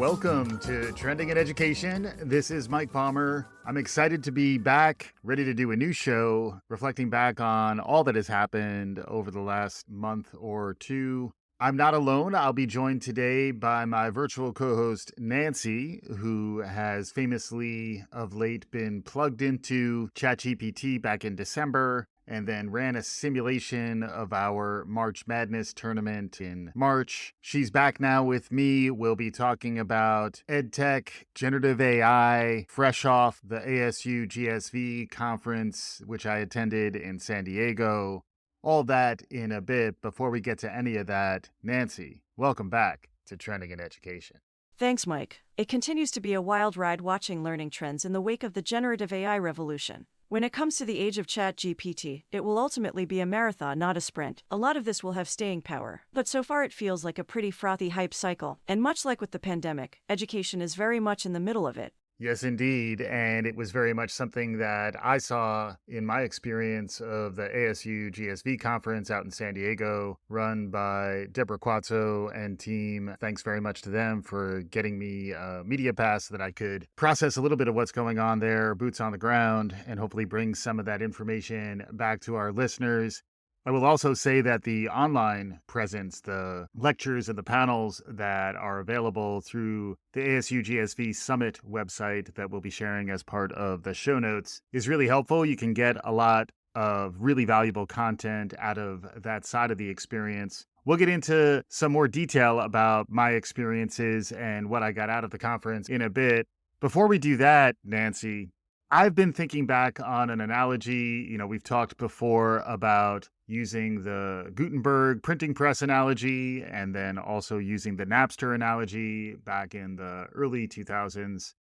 Welcome to Trending in Education. This is Mike Palmer. I'm excited to be back, ready to do a new show, reflecting back on all that has happened over the last month or two. I'm not alone. I'll be joined today by my virtual co-host, Nancy, who has famously of late been plugged into Chat GPT back in December and then ran a simulation of our March Madness tournament in March. She's back now with me. We'll be talking about EdTech, generative AI, fresh off the ASU+GSV conference, which I attended in San Diego. All that in a bit. Before we get to any of that, Nancy, welcome back to Trending in Education. Thanks, Mike. It continues to be a wild ride watching learning trends in the wake of the generative AI revolution. When it comes to the age of Chat GPT, it will ultimately be a marathon, not a sprint. A lot of this will have staying power, but so far it feels like a pretty frothy hype cycle. And much like with the pandemic, education is very much in the middle of it. Yes, indeed. And it was very much something that I saw in my experience of the ASU+GSV conference out in San Diego, run by Deborah Quazzo and team. Thanks very much to them for getting me a media pass so that I could process a little bit of what's going on there, boots on the ground, and hopefully bring some of that information back to our listeners. I will also say that the online presence, the lectures and the panels that are available through the ASU+GSV Summit website that we'll be sharing as part of the show notes is really helpful. You can get a lot of really valuable content out of that side of the experience. We'll get into some more detail about my experiences and what I got out of the conference in a bit. Before we do that, Nancy, I've been thinking back on an analogy. We've talked before about using the Gutenberg printing press analogy and then also using the Napster analogy back in the early 2000s.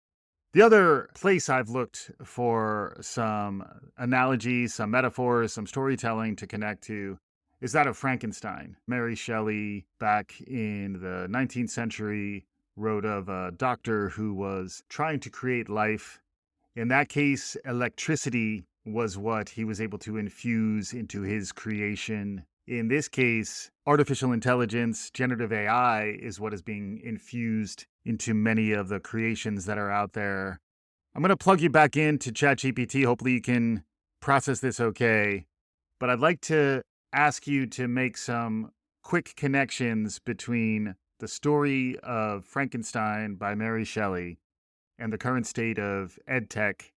The other place I've looked for some analogies, some metaphors, some storytelling to connect to is that of Frankenstein. Mary Shelley, back in the 19th century, wrote of a doctor who was trying to create life. In that case, electricity was what he was able to infuse into his creation. In this case, artificial intelligence, generative AI, is what is being infused into many of the creations that are out there. I'm going to plug you back into ChatGPT. Hopefully you can process this okay. But I'd like to ask you to make some quick connections between the story of Frankenstein by Mary Shelley and the current state of EdTech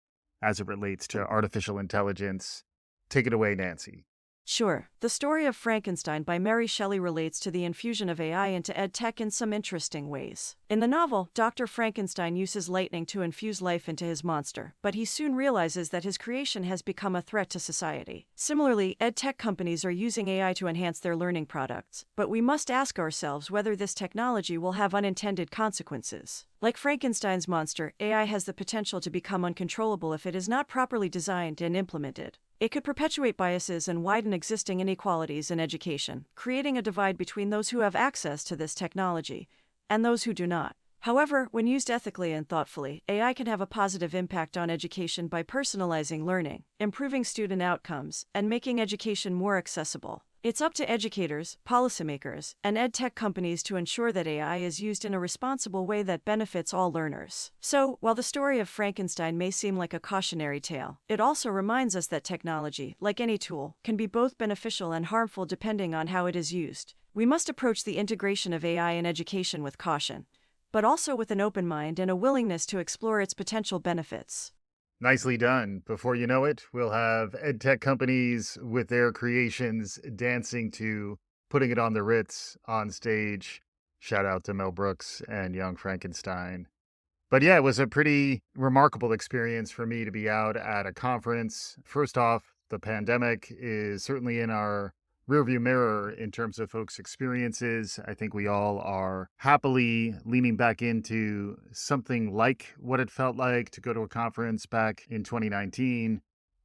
as it relates to artificial intelligence. Take it away, Nancy. Sure. The story of Frankenstein by Mary Shelley relates to the infusion of AI into EdTech in some interesting ways. In the novel, Dr. Frankenstein uses lightning to infuse life into his monster, but he soon realizes that his creation has become a threat to society. Similarly, EdTech companies are using AI to enhance their learning products, but we must ask ourselves whether this technology will have unintended consequences. Like Frankenstein's monster, AI has the potential to become uncontrollable if it is not properly designed and implemented. It could perpetuate biases and widen existing inequalities in education, creating a divide between those who have access to this technology and those who do not. However, when used ethically and thoughtfully, AI can have a positive impact on education by personalizing learning, improving student outcomes, and making education more accessible. It's up to educators, policymakers, and EdTech companies to ensure that AI is used in a responsible way that benefits all learners. So, while the story of Frankenstein may seem like a cautionary tale, it also reminds us that technology, like any tool, can be both beneficial and harmful depending on how it is used. We must approach the integration of AI in education with caution, but also with an open mind and a willingness to explore its potential benefits. Nicely done. Before you know it, we'll have EdTech companies with their creations dancing to Putting It on the Ritz on stage. Shout out to Mel Brooks and Young Frankenstein. But yeah, it was a pretty remarkable experience for me to be out at a conference. First off, the pandemic is certainly in our rearview mirror in terms of folks' experiences. I think we all are happily leaning back into something like what it felt like to go to a conference back in 2019.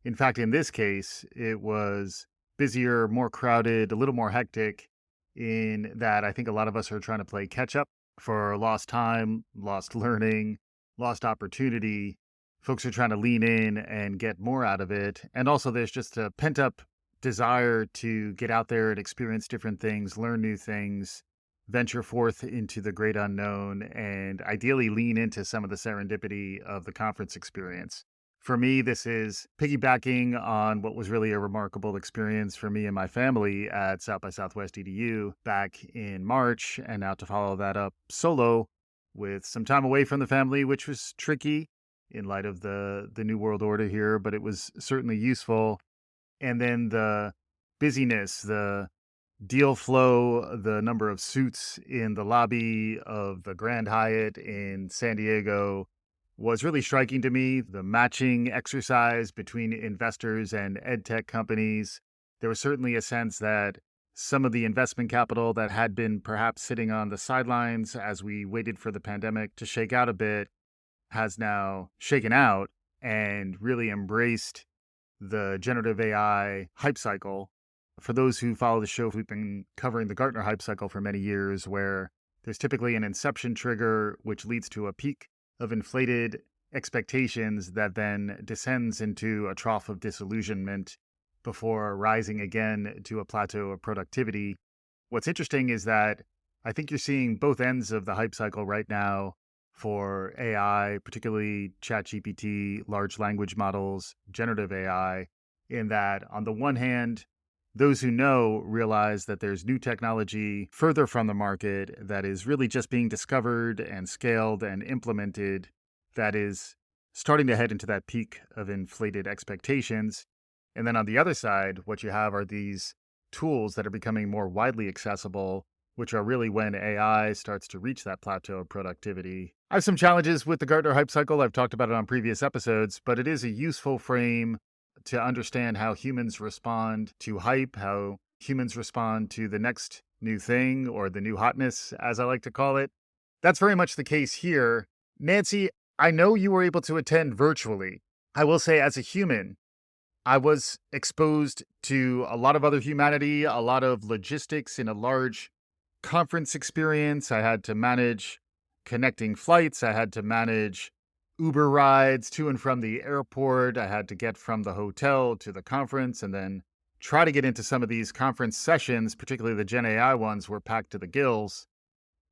In fact, in this case, it was busier, more crowded, a little more hectic in that I think a lot of us are trying to play catch up for lost time, lost learning, lost opportunity. Folks are trying to lean in and get more out of it. And also there's just a pent up desire to get out there and experience different things, learn new things, venture forth into the great unknown and ideally lean into some of the serendipity of the conference experience. For me, this is piggybacking on what was really a remarkable experience for me and my family at South by Southwest EDU back in March, and now to follow that up solo with some time away from the family, which was tricky in light of the new world order here, but it was certainly useful. And then the busyness, the deal flow, the number of suits in the lobby of the Grand Hyatt in San Diego was really striking to me. The matching exercise between investors and EdTech companies. There was certainly a sense that some of the investment capital that had been perhaps sitting on the sidelines as we waited for the pandemic to shake out a bit has now shaken out and really embraced the generative AI hype cycle. For those who follow the show, we've been covering the Gartner hype cycle for many years, where there's typically an inception trigger, which leads to a peak of inflated expectations that then descends into a trough of disillusionment before rising again to a plateau of productivity. What's interesting is that I think you're seeing both ends of the hype cycle right now for AI, particularly Chat GPT, large language models, generative AI, in that on the one hand, those who know realize that there's new technology further from the market that is really just being discovered and scaled and implemented that is starting to head into that peak of inflated expectations. And then on the other side, what you have are these tools that are becoming more widely accessible, which are really when AI starts to reach that plateau of productivity. I have some challenges with the Gartner hype cycle. I've talked about it on previous episodes, but it is a useful frame to understand how humans respond to hype, how humans respond to the next new thing or the new hotness, as I like to call it. That's very much the case here. Nancy, I know you were able to attend virtually. I will say, as a human, I was exposed to a lot of other humanity, a lot of logistics in a large conference experience. I had to manage connecting flights. I had to manage Uber rides to and from the airport. I had to get from the hotel to the conference and then try to get into some of these conference sessions, particularly the Gen AI ones were packed to the gills.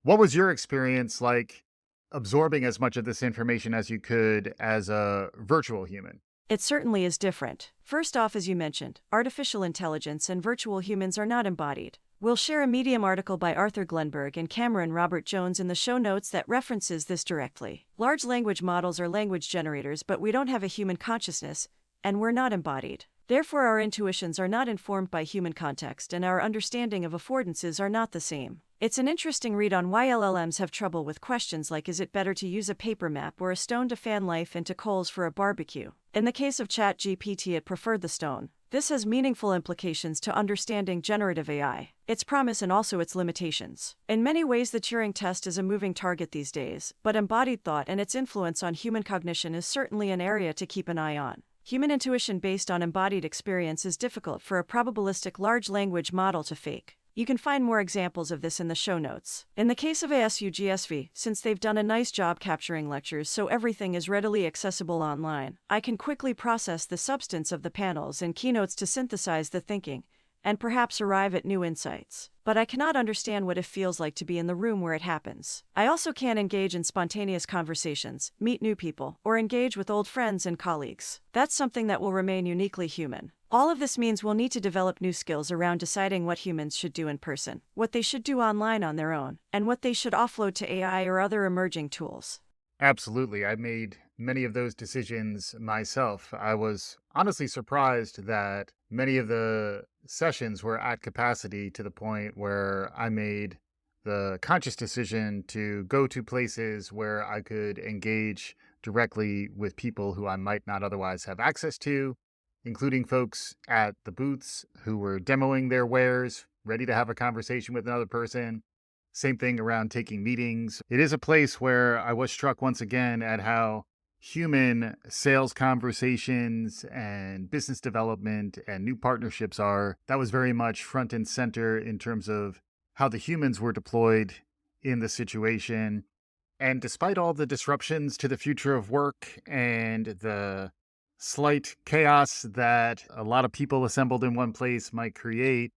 What was your experience like absorbing as much of this information as you could as a virtual human? It certainly is different. First off, as you mentioned, artificial intelligence and virtual humans are not embodied. We'll share a Medium article by Arthur Glenberg and Cameron Robert Jones in the show notes that references this directly. Large language models are language generators, but we don't have a human consciousness, and we're not embodied. Therefore, our intuitions are not informed by human context, and our understanding of affordances are not the same. It's an interesting read on why LLMs have trouble with questions like, is it better to use a paper map or a stone to fan life into coals for a barbecue? In the case of Chat GPT, it preferred the stone. This has meaningful implications to understanding generative AI, its promise and also its limitations. In many ways, the Turing test is a moving target these days, but embodied thought and its influence on human cognition is certainly an area to keep an eye on. Human intuition based on embodied experience is difficult for a probabilistic large language model to fake. You can find more examples of this in the show notes. In the case of ASU+GSV, since they've done a nice job capturing lectures so everything is readily accessible online, I can quickly process the substance of the panels and keynotes to synthesize the thinking, and perhaps arrive at new insights. But I cannot understand what it feels like to be in the room where it happens. I also can't engage in spontaneous conversations, meet new people, or engage with old friends and colleagues. That's something that will remain uniquely human. All of this means we'll need to develop new skills around deciding what humans should do in person, what they should do online on their own, and what they should offload to AI or other emerging tools. Absolutely. I made many of those decisions myself. I was honestly surprised that many of the sessions were at capacity to the point where I made the conscious decision to go to places where I could engage directly with people who I might not otherwise have access to, including folks at the booths who were demoing their wares, ready to have a conversation with another person. Same thing around taking meetings. It is a place where I was struck once again at how human sales conversations and business development and new partnerships are. That was very much front and center in terms of how the humans were deployed in the situation. And despite all the disruptions to the future of work and the slight chaos that a lot of people assembled in one place might create,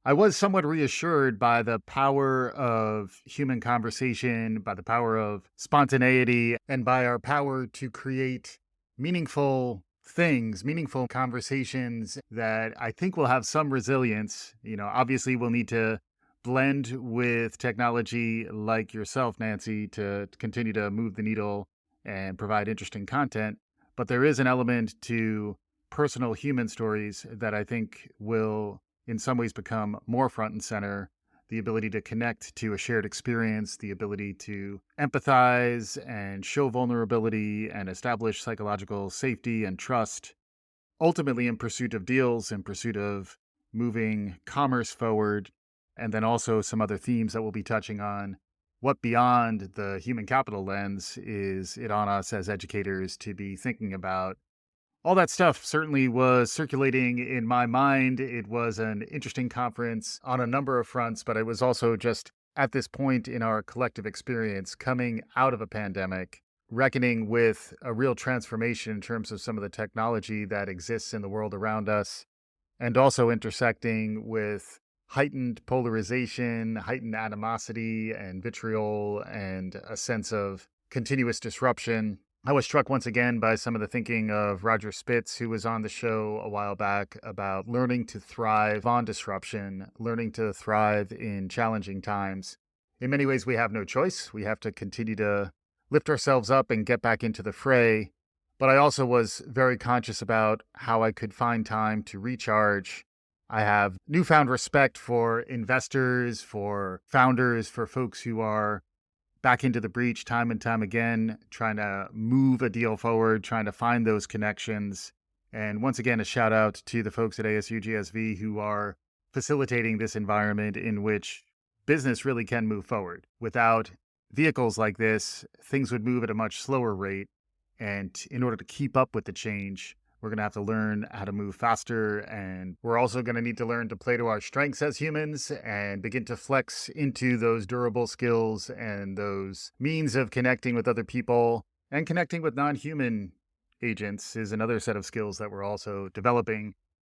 I was somewhat reassured by the power of human conversation, by the power of spontaneity, and by our power to create meaningful things, meaningful conversations that I think will have some resilience. Obviously, we'll need to blend with technology like yourself, Nancy, to continue to move the needle and provide interesting content. But there is an element to personal human stories that I think will in some ways become more front and center. The ability to connect to a shared experience, the ability to empathize and show vulnerability and establish psychological safety and trust, ultimately in pursuit of deals, in pursuit of moving commerce forward. And then also some other themes that we'll be touching on. What beyond the human capital lens is it on us as educators to be thinking about? All that stuff certainly was circulating in my mind. It was an interesting conference on a number of fronts, but it was also just at this point in our collective experience coming out of a pandemic, reckoning with a real transformation in terms of some of the technology that exists in the world around us, and also intersecting with heightened polarization, heightened animosity and vitriol, and a sense of continuous disruption. I was struck once again by some of the thinking of Roger Spitz, who was on the show a while back, about learning to thrive on disruption, learning to thrive in challenging times. In many ways, we have no choice. We have to continue to lift ourselves up and get back into the fray. But I also was very conscious about how I could find time to recharge. I have newfound respect for investors, for founders, for folks who are back into the breach time and time again, trying to move a deal forward, trying to find those connections. And once again, a shout out to the folks at ASU+GSV who are facilitating this environment in which business really can move forward. Without vehicles like this, things would move at a much slower rate. And in order to keep up with the change, we're going to have to learn how to move faster. And we're also going to need to learn to play to our strengths as humans and begin to flex into those durable skills and those means of connecting with other people. And connecting with non-human agents is another set of skills that we're also developing.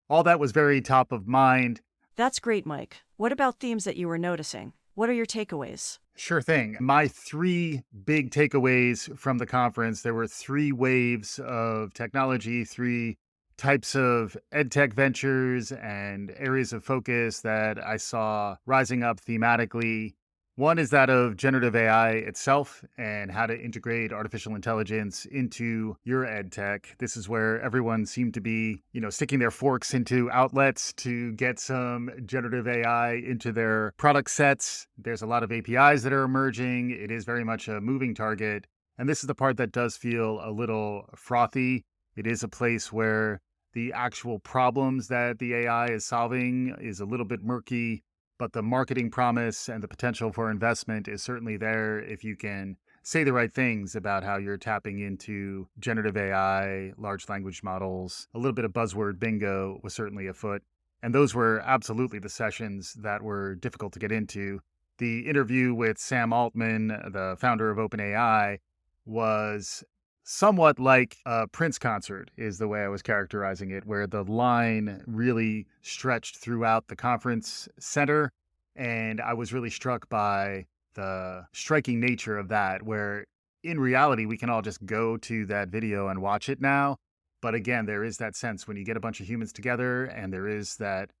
All that was very top of mind. That's great, Mike. What about themes that you were noticing? What are your takeaways? Sure thing. My three big takeaways from the conference, there were three waves of technology, three types of EdTech ventures and areas of focus that I saw rising up thematically. One is that of generative AI itself and how to integrate artificial intelligence into your EdTech. This is where everyone seemed to be, sticking their forks into outlets to get some generative AI into their product sets. There's a lot of APIs that are emerging. It is very much a moving target. And this is the part that does feel a little frothy. It is a place where the actual problems that the AI is solving is a little bit murky. But the marketing promise and the potential for investment is certainly there if you can say the right things about how you're tapping into generative AI, large language models. A little bit of buzzword bingo was certainly afoot. And those were absolutely the sessions that were difficult to get into. The interview with Sam Altman, the founder of OpenAI, was somewhat like a Prince concert, is the way I was characterizing it, where the line really stretched throughout the conference center. And I was really struck by the striking nature of that, where in reality, we can all just go to that video and watch it now. But again, there is that sense when you get a bunch of humans together and there is that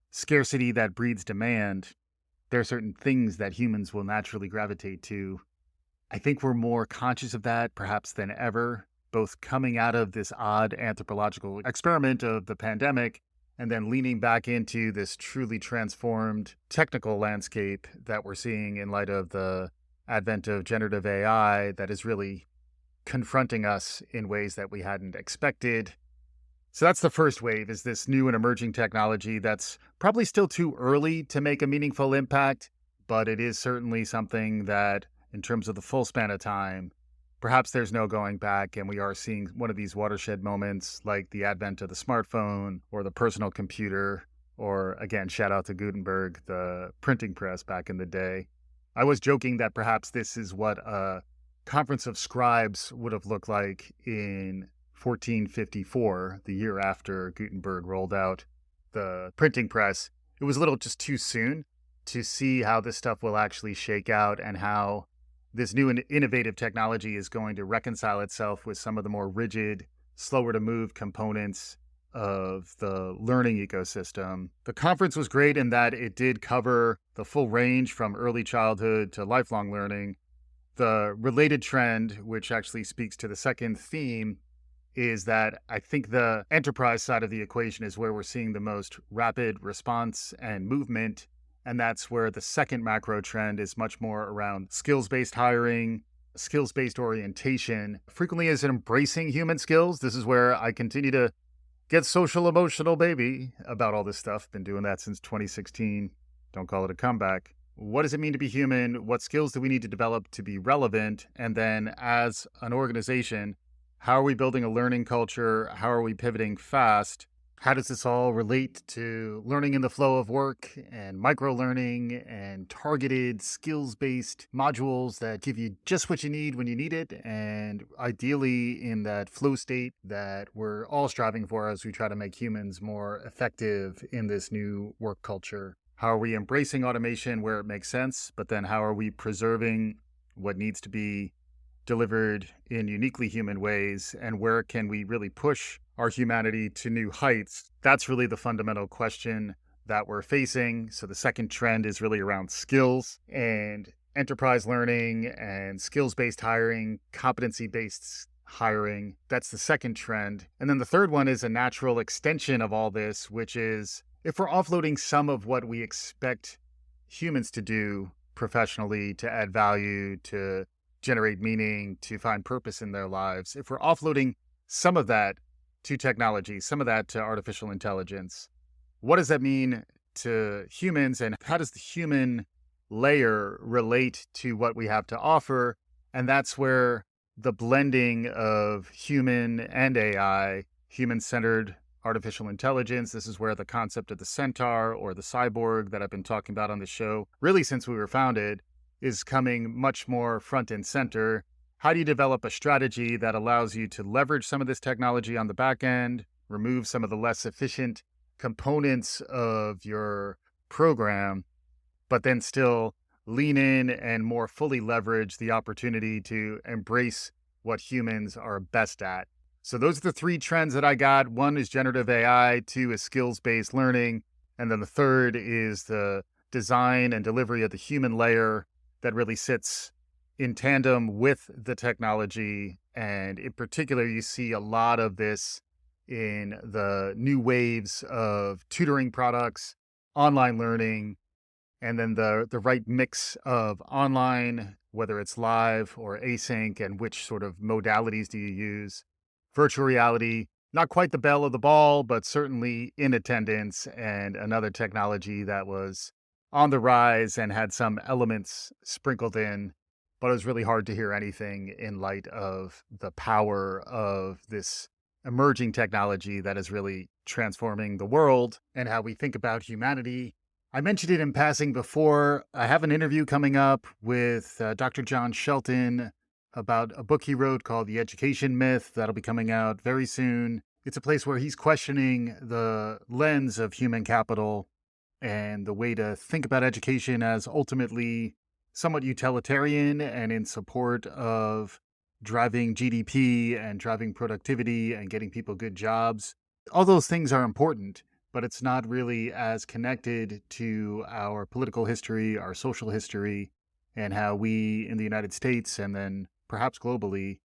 scarcity that breeds demand, there are certain things that humans will naturally gravitate to. I think we're more conscious of that perhaps than ever, both coming out of this odd anthropological experiment of the pandemic and then leaning back into this truly transformed technical landscape that we're seeing in light of the advent of generative AI that is really confronting us in ways that we hadn't expected. So that's the first wave, is this new and emerging technology that's probably still too early to make a meaningful impact, but it is certainly something that in terms of the full span of time, perhaps there's no going back, and we are seeing one of these watershed moments like the advent of the smartphone or the personal computer, or again, shout out to Gutenberg, the printing press back in the day. I was joking that perhaps this is what a conference of scribes would have looked like in 1454, the year after Gutenberg rolled out the printing press. it was a little just too soon to see how this stuff will actually shake out and how this new and innovative technology is going to reconcile itself with some of the more rigid, slower to move components of the learning ecosystem. The conference was great in that it did cover the full range from early childhood to lifelong learning. The related trend, which actually speaks to the second theme, is that I think the enterprise side of the equation is where we're seeing the most rapid response and movement. And that's where the second macro trend is much more around skills based hiring, skills based orientation. Frequently, is embracing human skills. This is where I continue to get social emotional baby about all this stuff. Been doing that since 2016. Don't call it a comeback. What does it mean to be human? What skills do we need to develop to be relevant? And then as an organization, how are we building a learning culture? How are we pivoting fast? How does this all relate to learning in the flow of work and micro learning and targeted skills based modules that give you just what you need when you need it? And ideally, in that flow state that we're all striving for as we try to make humans more effective in this new work culture. How are we embracing automation where it makes sense? But then how are we preserving what needs to be delivered in uniquely human ways, and where can we really push our humanity to new heights? That's really the fundamental question that we're facing. So the second trend is really around skills and enterprise learning and skills-based hiring, competency-based hiring. That's the second trend. And then the third one is a natural extension of all this, which is if we're offloading some of what we expect humans to do professionally to add value, to generate meaning, to find purpose in their lives, if we're offloading some of that to technology, some of that to artificial intelligence, what does that mean to humans, and how does the human layer relate to what we have to offer? And that's where the blending of human and AI, human-centered artificial intelligence, this is where the concept of the centaur or the cyborg that I've been talking about on the show, really since we were founded, is coming much more front and center. How do you develop a strategy that allows you to leverage some of this technology on the back end, remove some of the less efficient components of your program, but then still lean in and more fully leverage the opportunity to embrace what humans are best at? So those are the three trends that I got. One is generative AI, two is skills-based learning, and then the third is the design and delivery of the human layer that really sits in tandem with the technology. And in particular, you see a lot of this in the new waves of tutoring products, online learning, and then the right mix of online, whether it's live or async, and which sort of modalities do you use. Virtual reality, not quite the belle of the ball, but certainly in attendance, and another technology that was on the rise and had some elements sprinkled in, but it was really hard to hear anything in light of the power of this emerging technology that is really transforming the world and how we think about humanity. I mentioned it in passing before. I have an interview coming up with Dr. John Shelton about a book he wrote called The Education Myth that'll be coming out very soon. It's a place where he's questioning the lens of human capital and the way to think about education as ultimately somewhat utilitarian and in support of driving GDP and driving productivity and getting people good jobs. All those things are important, but it's not really as connected to our political history, our social history, and how we in the United States and then perhaps globally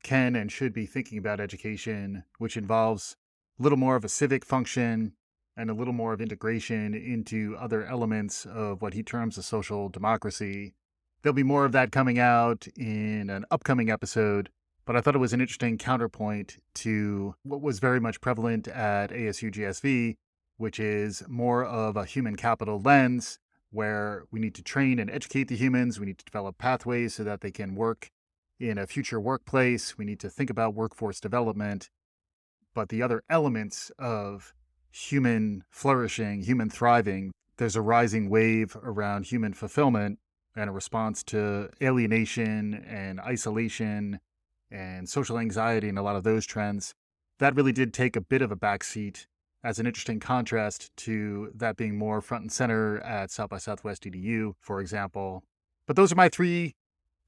can and should be thinking about education, which involves a little more of a civic function and a little more of integration into other elements of what he terms a social democracy. There'll be more of that coming out in an upcoming episode, but I thought it was an interesting counterpoint to what was very much prevalent at ASU+GSV, which is more of a human capital lens, where we need to train and educate the humans. We need to develop pathways so that they can work in a future workplace. We need to think about workforce development. But the other elements of human flourishing, human thriving, there's a rising wave around human fulfillment and a response to alienation and isolation and social anxiety and a lot of those trends. That really did take a bit of a backseat as an interesting contrast to that being more front and center at South by Southwest EDU, for example. But those are my three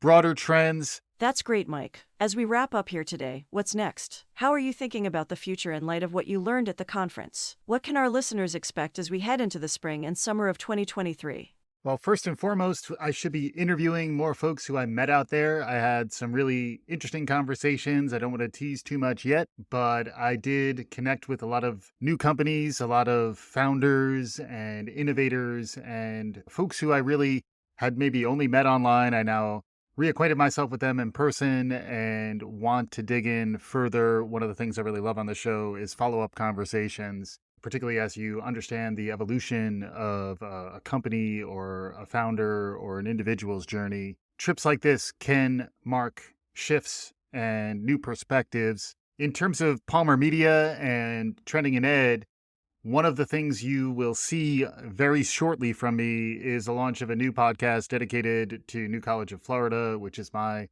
broader trends. That's great, Mike. As we wrap up here today, what's next? How are you thinking about the future in light of what you learned at the conference? What can our listeners expect as we head into the spring and summer of 2023? Well, first and foremost, I should be interviewing more folks who I met out there. I had some really interesting conversations. I don't want to tease too much yet, but I did connect with a lot of new companies, a lot of founders and innovators, and folks who I really had maybe only met online. I now reacquainted myself with them in person and want to dig in further. One of the things I really love on the show is follow-up conversations, particularly as you understand the evolution of a company or a founder or an individual's journey. Trips like this can mark shifts and new perspectives. In terms of Palmer Media and Trending in Ed, one of the things you will see very shortly from me is the launch of a new podcast dedicated to New College of Florida, which is my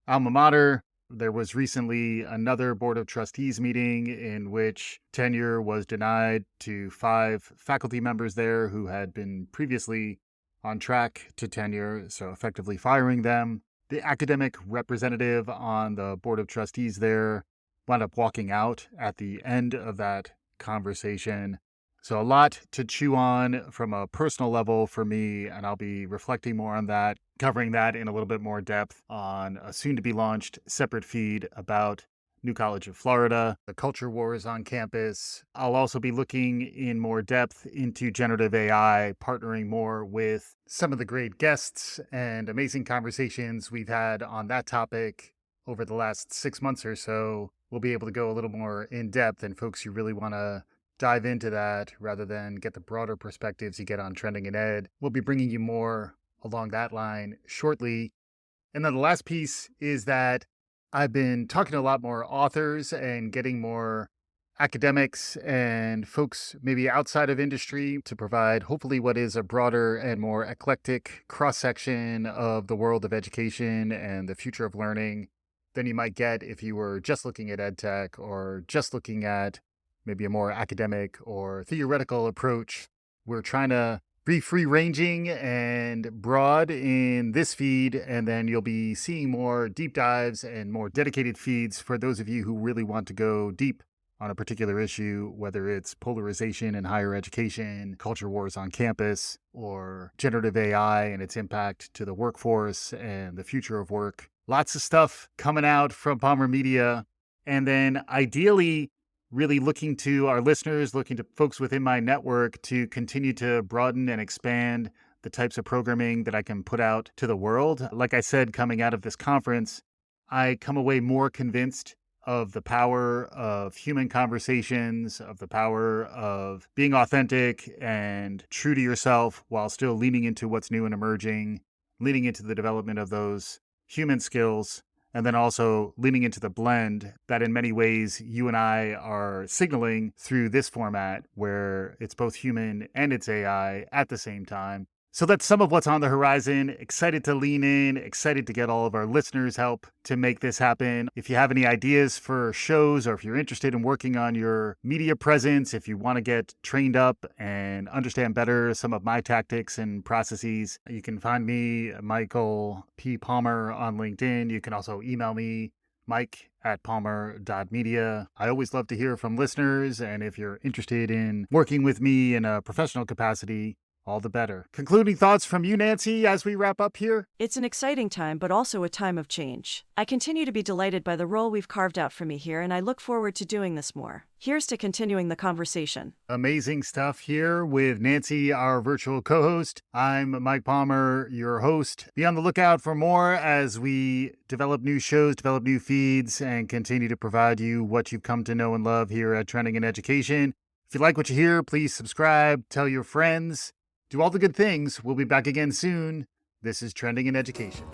alma mater. There was recently another Board of Trustees meeting in which tenure was denied to 5 faculty members there who had been previously on track to tenure, so effectively firing them. The academic representative on the Board of Trustees there wound up walking out at the end of that conversation. So a lot to chew on from a personal level for me, and I'll be reflecting more on that, covering that in a little bit more depth on a soon-to-be-launched separate feed about New College of Florida, the culture wars on campus. I'll also be looking in more depth into generative AI, partnering more with some of the great guests and amazing conversations we've had on that topic over the last 6 months or so. We'll be able to go a little more in depth, and folks who really want to dive into that rather than get the broader perspectives you get on Trending in Ed. We'll be bringing you more along that line shortly. And then the last piece is that I've been talking to a lot more authors and getting more academics and folks maybe outside of industry to provide hopefully what is a broader and more eclectic cross-section of the world of education and the future of learning than you might get if you were just looking at EdTech or just looking at maybe a more academic or theoretical approach. We're trying to be free-ranging and broad in this feed, and then you'll be seeing more deep dives and more dedicated feeds for those of you who really want to go deep on a particular issue, whether it's polarization in higher education, culture wars on campus, or generative AI and its impact to the workforce and the future of work. Lots of stuff coming out from Palmer Media. And then ideally, really looking to our listeners, looking to folks within my network to continue to broaden and expand the types of programming that I can put out to the world. Like I said, coming out of this conference, I come away more convinced of the power of human conversations, of the power of being authentic and true to yourself while still leaning into what's new and emerging, leaning into the development of those human skills, and then also leaning into the blend that in many ways you and I are signaling through this format where it's both human and it's AI at the same time. So that's some of what's on the horizon. Excited to lean in, excited to get all of our listeners' help to make this happen. If you have any ideas for shows or if you're interested in working on your media presence, if you want to get trained up and understand better some of my tactics and processes, you can find me, Michael P. Palmer, on LinkedIn. You can also email me, mike@palmer.media. I always love to hear from listeners, and if you're interested in working with me in a professional capacity, all the better. Concluding thoughts from you, Nancy, as we wrap up here? It's an exciting time, but also a time of change. I continue to be delighted by the role we've carved out for me here, and I look forward to doing this more. Here's to continuing the conversation. Amazing stuff here with Nancy, our virtual co-host. I'm Mike Palmer, your host. Be on the lookout for more as we develop new shows, develop new feeds, and continue to provide you what you've come to know and love here at Trending in Education. If you like what you hear, please subscribe, tell your friends. Do all the good things. We'll be back again soon. This is Trending in Education.